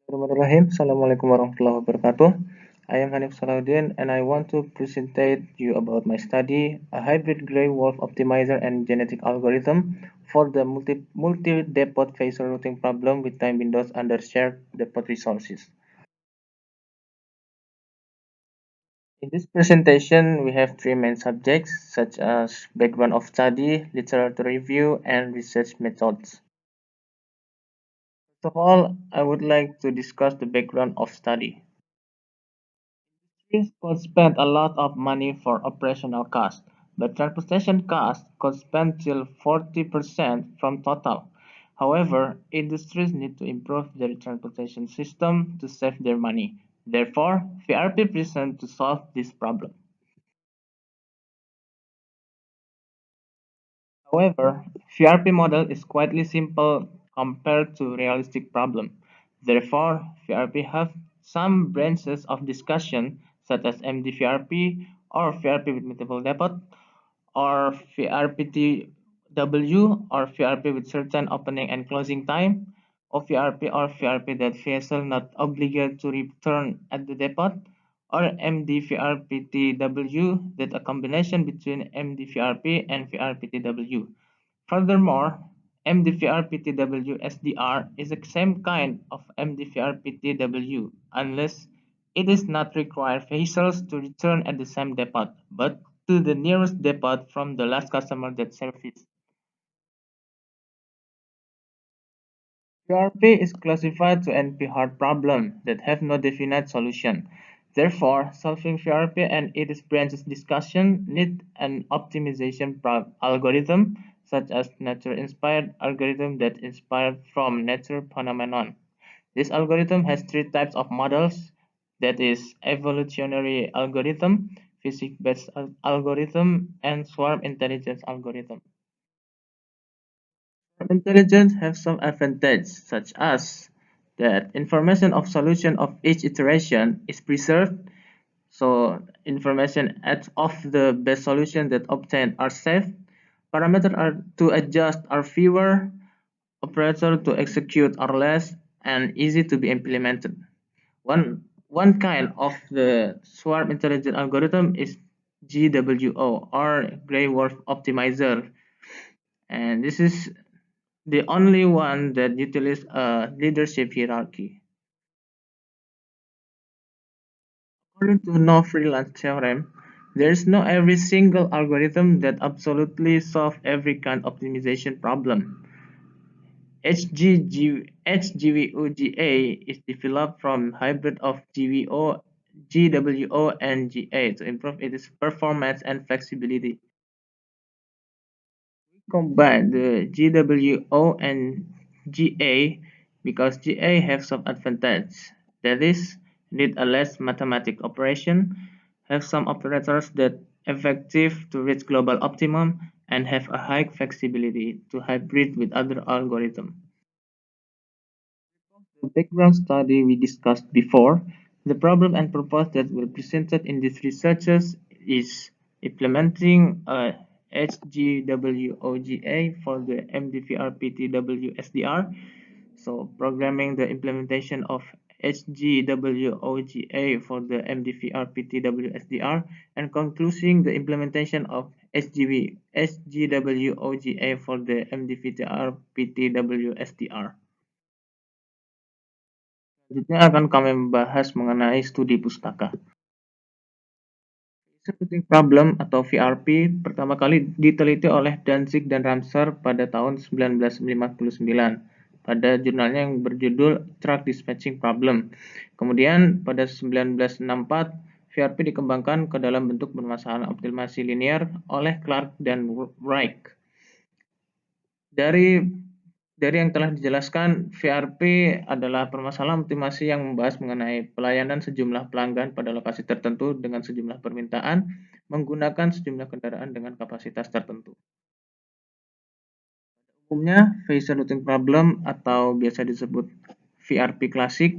Bismillahirrahmanirrahim. Assalamualaikum warahmatullahi wabarakatuh. I am Hanif Salahuddin and I want to present you about my study, a hybrid gray wolf optimizer and genetic algorithm for the multi-depot phasor routing problem with time windows under shared depot resources. In this presentation, we have three main subjects such as background of study, literature review, and research methods. First of all, I would like to discuss the background of study. This could spend a lot of money for operational costs, but transportation costs could spend till 40% from total. However, industries need to improve their transportation system to save their money. Therefore, VRP presents to solve this problem. However, VRP model is quite simple compared to realistic problem. Therefore, VRP have some branches of discussion such as MDVRP or VRP with multiple depot or VRPTW or VRP with certain opening and closing time or VRP that vessel not obligated to return at the depot or MDVRPTW that a combination between MDVRP and VRPTW. Furthermore, MDVRPTW SDR is the same kind of MDVRPTW unless it is not require vessels to return at the same depot, but to the nearest depot from the last customer that service. PRP is classified to NP-hard problem that have no definite solution. Therefore, solving PRP and its branches discussion need an optimization algorithm such as nature-inspired algorithm that inspired from nature phenomenon. This algorithm has three types of models, that is evolutionary algorithm, physics-based algorithm, and swarm intelligence algorithm. Intelligence have some advantages such as that information of solution of each iteration is preserved, so information of the best solution that obtained are saved, parameters are to adjust are fewer, operators to execute are less, and easy to be implemented. One kind of the swarm intelligence algorithm is GWO or Gray Wolf Optimizer, and this is the only one that utilizes a leadership hierarchy. According to no freelance theorem, there is no every single algorithm that absolutely solves every kind of optimization problem. HGVOGA is developed from hybrid of GVO, GWO, and GA to improve its performance and flexibility. Combine the GWO and GA because GA have some advantage. That is, need a less mathematical operation, have some operators that effective to reach global optimum, and have a high flexibility to hybrid with other algorithms. The background study we discussed before, the problem and purpose that were presented in these researches is implementing a HGWOGA for the MDVRPTW SDR. So programming the implementation of HGWOGA for the MDVRPTW SDR and concluding the implementation of SGWOGA for the MDVRPTW SDR. Selanjutnya akan kami membahas mengenai studi pustaka. Routing Problem atau VRP pertama kali diteliti oleh Danzig dan Ramsar pada tahun 1959 pada jurnalnya yang berjudul Track Dispatching Problem. Kemudian pada 1964 VRP dikembangkan ke dalam bentuk permasalahan optimasi linear oleh Clark dan Wright. Dari yang telah dijelaskan, VRP adalah permasalahan optimasi yang membahas mengenai pelayanan sejumlah pelanggan pada lokasi tertentu dengan sejumlah permintaan menggunakan sejumlah kendaraan dengan kapasitas tertentu. Umumnya, Phasor Routing Problem atau biasa disebut VRP klasik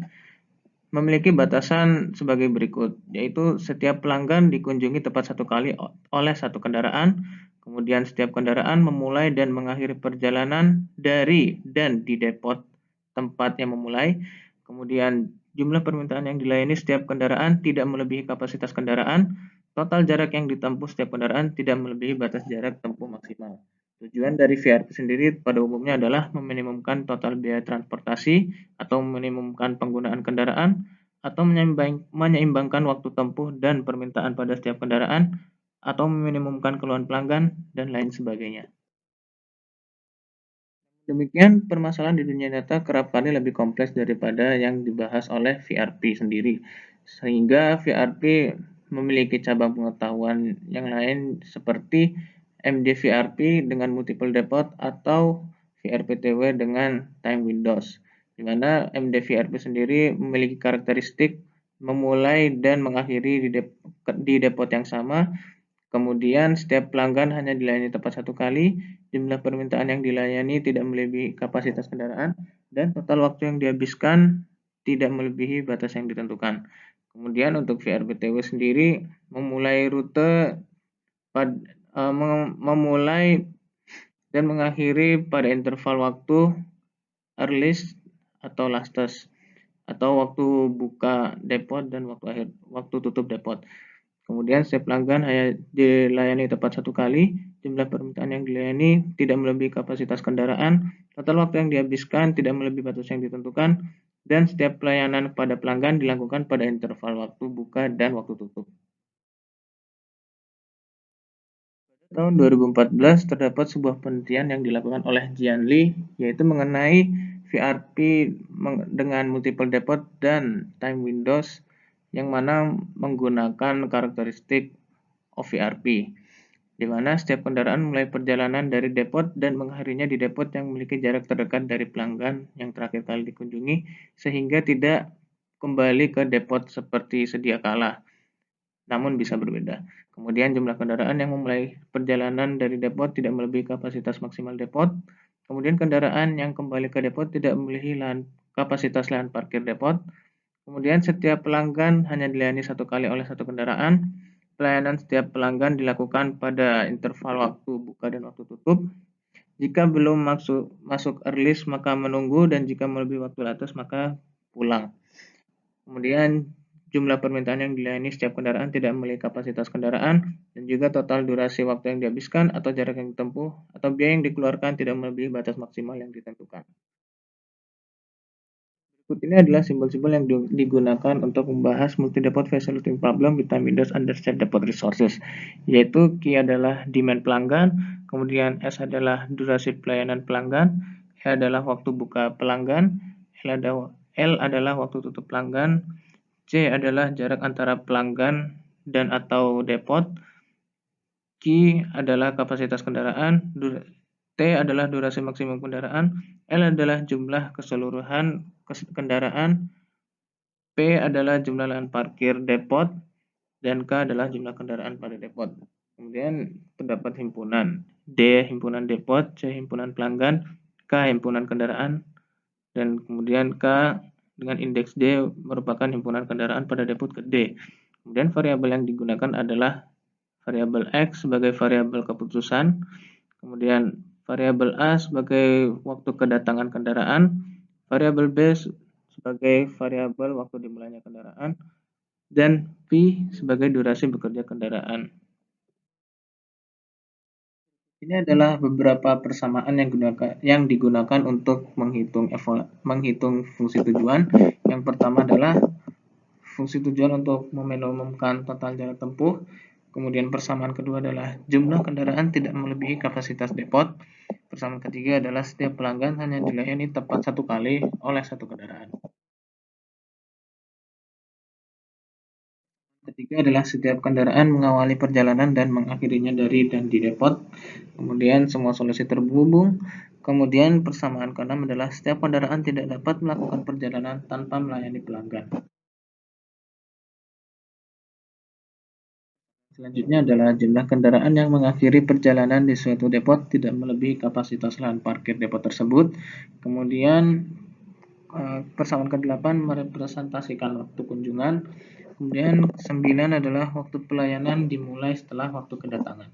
memiliki batasan sebagai berikut, yaitu setiap pelanggan dikunjungi tepat satu kali oleh satu kendaraan. Kemudian setiap kendaraan memulai dan mengakhiri perjalanan dari dan di depot tempat yang memulai. Kemudian jumlah permintaan yang dilayani setiap kendaraan tidak melebihi kapasitas kendaraan. Total jarak yang ditempuh setiap kendaraan tidak melebihi batas jarak tempuh maksimal. Tujuan dari VRP sendiri pada umumnya adalah meminimumkan total biaya transportasi atau meminimumkan penggunaan kendaraan atau menyeimbangkan waktu tempuh dan permintaan pada setiap kendaraan atau meminimumkan keluhan pelanggan dan lain sebagainya. Demikian, permasalahan di dunia nyata kerap kali lebih kompleks daripada yang dibahas oleh VRP sendiri, sehingga VRP memiliki cabang pengetahuan yang lain seperti MDVRP dengan multiple depot atau VRPTW dengan time windows, di mana MDVRP sendiri memiliki karakteristik memulai dan mengakhiri di depot yang sama. Kemudian setiap pelanggan hanya dilayani tepat satu kali, jumlah permintaan yang dilayani tidak melebihi kapasitas kendaraan, dan total waktu yang dihabiskan tidak melebihi batas yang ditentukan. Kemudian untuk VRBTW sendiri memulai rute memulai dan mengakhiri pada interval waktu earliest atau lastest, atau waktu buka depot dan waktu tutup depot. Kemudian setiap pelanggan hanya dilayani tepat satu kali, jumlah permintaan yang dilayani tidak melebihi kapasitas kendaraan, total waktu yang dihabiskan tidak melebihi batas yang ditentukan, dan setiap pelayanan kepada pelanggan dilakukan pada interval waktu buka dan waktu tutup. Tahun 2014 terdapat sebuah penelitian yang dilakukan oleh Jian Li, yaitu mengenai VRP dengan multiple depot dan time windows yang mana menggunakan karakteristik OVRP, di mana setiap kendaraan mulai perjalanan dari depot dan mengakhirinya di depot yang memiliki jarak terdekat dari pelanggan yang terakhir kali dikunjungi, sehingga tidak kembali ke depot seperti sedia kala, namun bisa berbeda. Kemudian jumlah kendaraan yang memulai perjalanan dari depot tidak melebihi kapasitas maksimal depot. Kemudian kendaraan yang kembali ke depot tidak melebihi kapasitas lahan parkir depot. Kemudian setiap pelanggan hanya dilayani satu kali oleh satu kendaraan. Pelayanan setiap pelanggan dilakukan pada interval waktu buka dan waktu tutup. Jika belum masuk earliest maka menunggu, dan jika melebihi waktu atas maka pulang. Kemudian jumlah permintaan yang dilayani setiap kendaraan tidak melebihi kapasitas kendaraan, dan juga total durasi waktu yang dihabiskan atau jarak yang ditempuh atau biaya yang dikeluarkan tidak melebihi batas maksimal yang ditentukan. Berikut ini adalah simbol-simbol yang digunakan untuk membahas multi-depot facility problem with time windows under shared depot resources, yaitu Q adalah demand pelanggan, kemudian S adalah durasi pelayanan pelanggan, E adalah waktu buka pelanggan, L adalah waktu tutup pelanggan, C adalah jarak antara pelanggan dan atau depot, Q adalah kapasitas kendaraan, T adalah durasi maksimum kendaraan, L adalah jumlah keseluruhan kendaraan, P adalah jumlah lahan parkir depot, dan K adalah jumlah kendaraan pada depot. Kemudian terdapat himpunan, D himpunan depot, C himpunan pelanggan, K himpunan kendaraan, dan kemudian K dengan indeks D merupakan himpunan kendaraan pada depot ke D. Kemudian variabel yang digunakan adalah variabel X sebagai variabel keputusan, kemudian variabel A sebagai waktu kedatangan kendaraan, variabel B sebagai variabel waktu dimulainya kendaraan, dan P sebagai durasi bekerja kendaraan. Ini adalah beberapa persamaan yang digunakan untuk menghitung fungsi tujuan. Yang pertama adalah fungsi tujuan untuk meminimumkan total jarak tempuh. Kemudian persamaan kedua adalah jumlah kendaraan tidak melebihi kapasitas depot. Persamaan ketiga adalah setiap pelanggan hanya dilayani tepat satu kali oleh satu kendaraan. Ketiga adalah setiap kendaraan mengawali perjalanan dan mengakhirinya dari dan di depot. Kemudian semua solusi terhubung. Kemudian persamaan keenam adalah setiap kendaraan tidak dapat melakukan perjalanan tanpa melayani pelanggan. Selanjutnya adalah jumlah kendaraan yang mengakhiri perjalanan di suatu depot tidak melebihi kapasitas lahan parkir depot tersebut. Kemudian persamaan ke-8 merepresentasikan waktu kunjungan. Kemudian 9 adalah waktu pelayanan dimulai setelah waktu kedatangan.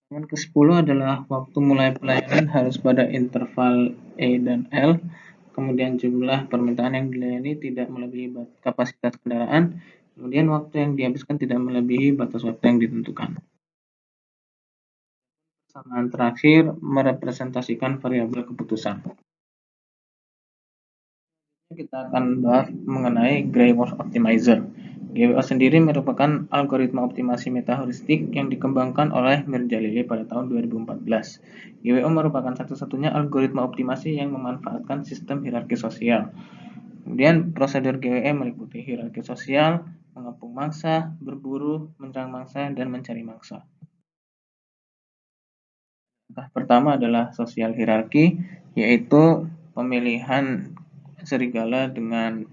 Persamaan ke-10 adalah waktu mulai pelayanan harus pada interval E dan L. kemudian jumlah permintaan yang dilayani tidak melebihi kapasitas kendaraan, kemudian waktu yang dihabiskan tidak melebihi batas waktu yang ditentukan. Persamaan terakhir merepresentasikan variabel keputusan. Kita akan bahas mengenai Grey-Wolf Optimizer. GWO sendiri merupakan algoritma optimasi metaheuristik yang dikembangkan oleh Mirjalili pada tahun 2014. GWO merupakan satu-satunya algoritma optimasi yang memanfaatkan sistem hierarki sosial. Kemudian prosedur GWE meliputi hierarki sosial, mengepung mangsa, berburu, menyerang mangsa, dan mencari mangsa. Langkah pertama adalah sosial hierarki, yaitu pemilihan serigala dengan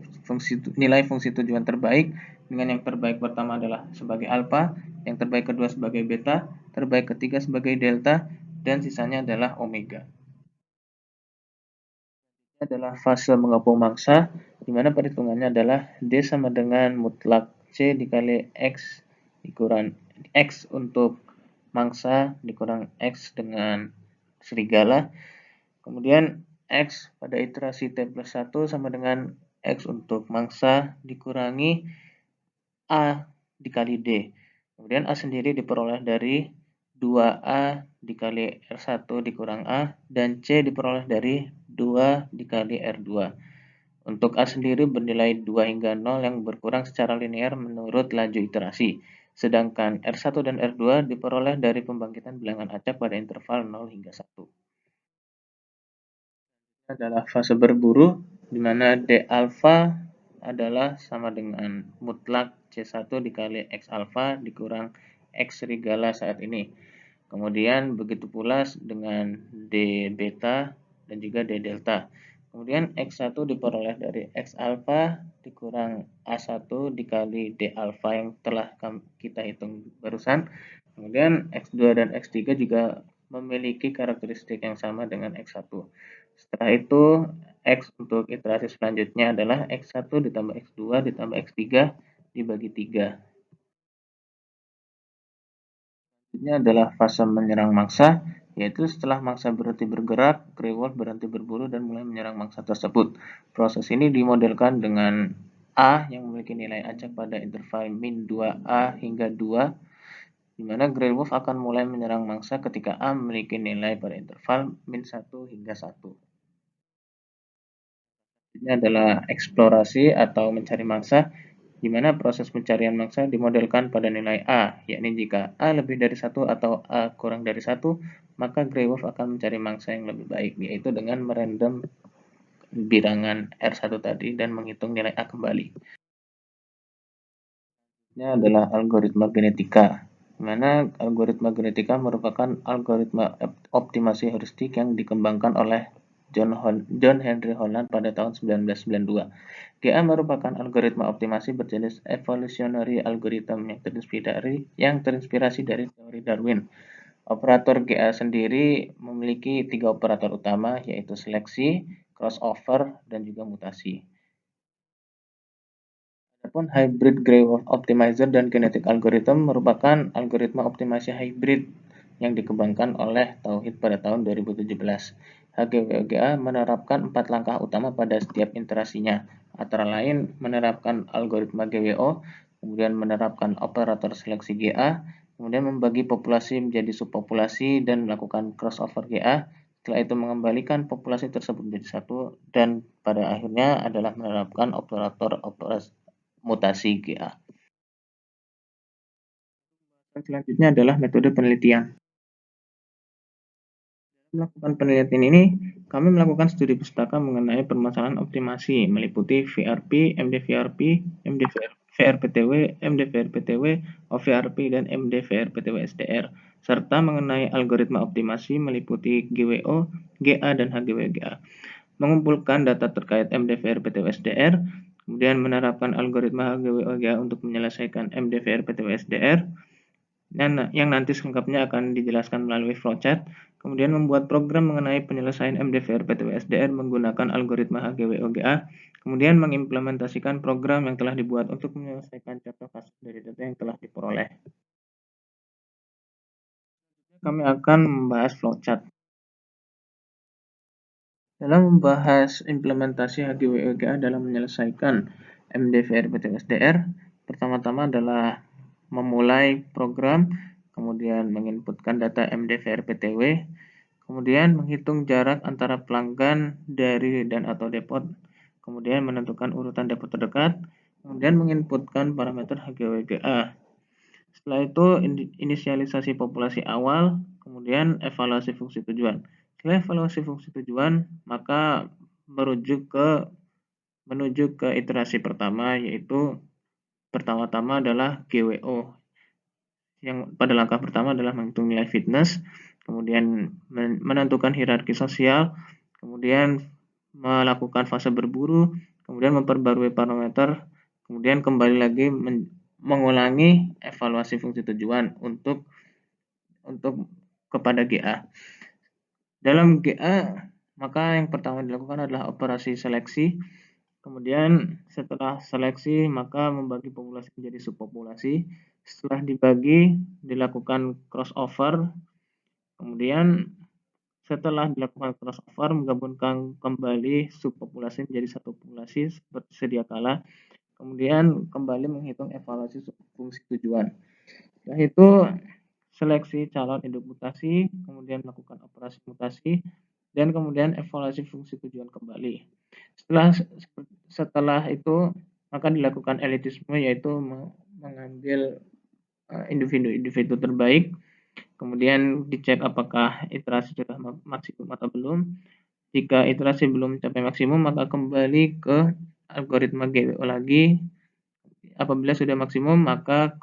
nilai fungsi tujuan terbaik, dengan yang terbaik pertama adalah sebagai alfa, yang terbaik kedua sebagai beta, terbaik ketiga sebagai delta, dan sisanya adalah omega. Ini adalah fase mengepung mangsa, di mana perhitungannya adalah D sama dengan mutlak C dikali X dikurang X untuk mangsa dikurang X dengan serigala. Kemudian X pada iterasi T plus 1 sama dengan X untuk mangsa dikurangi A dikali D. Kemudian A sendiri diperoleh dari 2A dikali R1 dikurang A, dan C diperoleh dari 2 dikali R2. Untuk A sendiri bernilai 2 hingga 0 yang berkurang secara linear menurut laju iterasi. Sedangkan R1 dan R2 diperoleh dari pembangkitan bilangan acak pada interval 0 hingga 1. Adalah fase berburu, di mana D alpha adalah sama dengan mutlak C1 dikali X alpha dikurang X serigala saat ini. Kemudian begitu pula dengan D beta dan juga D delta. Kemudian X1 diperoleh dari X alpha dikurang A1 dikali D alpha yang telah kita hitung barusan. Kemudian X2 dan X3 juga memiliki karakteristik yang sama dengan X1. Setelah itu, X untuk iterasi selanjutnya adalah X1 ditambah X2 ditambah X3 dibagi 3. Selanjutnya adalah fase menyerang mangsa, yaitu setelah mangsa berhenti bergerak, Grey-Wolf berhenti berburu dan mulai menyerang mangsa tersebut. Proses ini dimodelkan dengan A yang memiliki nilai acak pada interval min 2A hingga 2, di mana Grey-Wolf akan mulai menyerang mangsa ketika A memiliki nilai pada interval min 1 hingga 1. Ini adalah eksplorasi atau mencari mangsa, di mana proses pencarian mangsa dimodelkan pada nilai A, yakni jika A lebih dari 1 atau A kurang dari 1, maka Grey-Wolf akan mencari mangsa yang lebih baik, yaitu dengan merandom bilangan R1 tadi dan menghitung nilai A kembali. Ini adalah algoritma genetika, di mana algoritma genetika merupakan algoritma optimasi heuristik yang dikembangkan oleh John Henry Holland pada tahun 1992. GA merupakan algoritma optimasi berjenis evolutionary algorithm yang terinspirasi dari teori Darwin. Operator GA sendiri memiliki 3 operator utama, yaitu seleksi, crossover, dan juga mutasi. Adapun hybrid Grey-Wolf Optimizer dan Kinetic Algorithm merupakan algoritma optimasi hybrid yang dikembangkan oleh Tauhid pada tahun 2017. HGWOGA menerapkan 4 langkah utama pada setiap iterasinya, antara lain menerapkan algoritma GWO, kemudian menerapkan operator seleksi GA, kemudian membagi populasi menjadi subpopulasi dan melakukan crossover GA, setelah itu mengembalikan populasi tersebut menjadi satu, dan pada akhirnya adalah menerapkan operator mutasi GA. Selanjutnya adalah metode penelitian. Melakukan penelitian ini, kami melakukan studi pustaka mengenai permasalahan optimasi, meliputi VRP, MDVRP, MDVRPTW, MDVRPTW, OVRP, dan MDVRPTW SDR, serta mengenai algoritma optimasi meliputi GWO, GA, dan HGWGA. Mengumpulkan data terkait MDVRPTW SDR, kemudian menerapkan algoritma HGWGA untuk menyelesaikan MDVRPTW SDR, yang nanti selengkapnya akan dijelaskan melalui flowchart, kemudian membuat program mengenai penyelesaian MDVR-PTW-SDR menggunakan algoritma HGWOGA, kemudian mengimplementasikan program yang telah dibuat untuk menyelesaikan contoh kasus dari data yang telah diperoleh. Kami akan membahas flowchart. Dalam membahas implementasi HGWGA dalam menyelesaikan MDVR PTWSDR, pertama-tama adalah memulai program, kemudian menginputkan data MDVR PTW, kemudian menghitung jarak antara pelanggan dari dan atau depot, kemudian menentukan urutan depot terdekat, kemudian menginputkan parameter HGWGA. Setelah itu inisialisasi populasi awal, kemudian evaluasi fungsi tujuan. Setelah evaluasi fungsi tujuan, maka menuju ke iterasi pertama, yaitu pertama-tama adalah GWO. Yang pada langkah pertama adalah menghitung nilai fitness, kemudian menentukan hierarki sosial, kemudian melakukan fase berburu, kemudian memperbarui parameter, kemudian kembali lagi mengulangi evaluasi fungsi tujuan untuk kepada GA. Dalam GA, maka yang pertama dilakukan adalah operasi seleksi. Kemudian setelah seleksi, maka membagi populasi menjadi subpopulasi. Setelah dibagi, dilakukan crossover. Kemudian setelah dilakukan crossover, menggabungkan kembali subpopulasi menjadi satu populasi seperti sedia kala. Kemudian kembali menghitung evaluasi fungsi tujuan. Setelah itu seleksi calon induk mutasi, kemudian melakukan operasi mutasi, dan kemudian evaluasi fungsi tujuan kembali. Setelah itu maka dilakukan elitisme, yaitu mengambil individu-individu terbaik, kemudian dicek apakah iterasi sudah maksimum atau belum. Jika iterasi belum mencapai maksimum, maka kembali ke algoritma GWO lagi. Apabila sudah maksimum, maka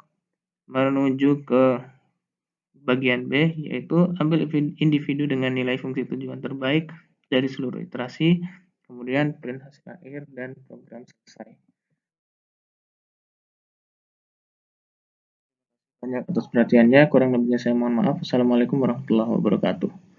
menuju ke bagian B, yaitu ambil individu dengan nilai fungsi tujuan terbaik dari seluruh iterasi, kemudian print hasil akhir, dan program selesai. Banyak atas perhatiannya, kurang lebihnya saya mohon maaf. Assalamualaikum warahmatullahi wabarakatuh.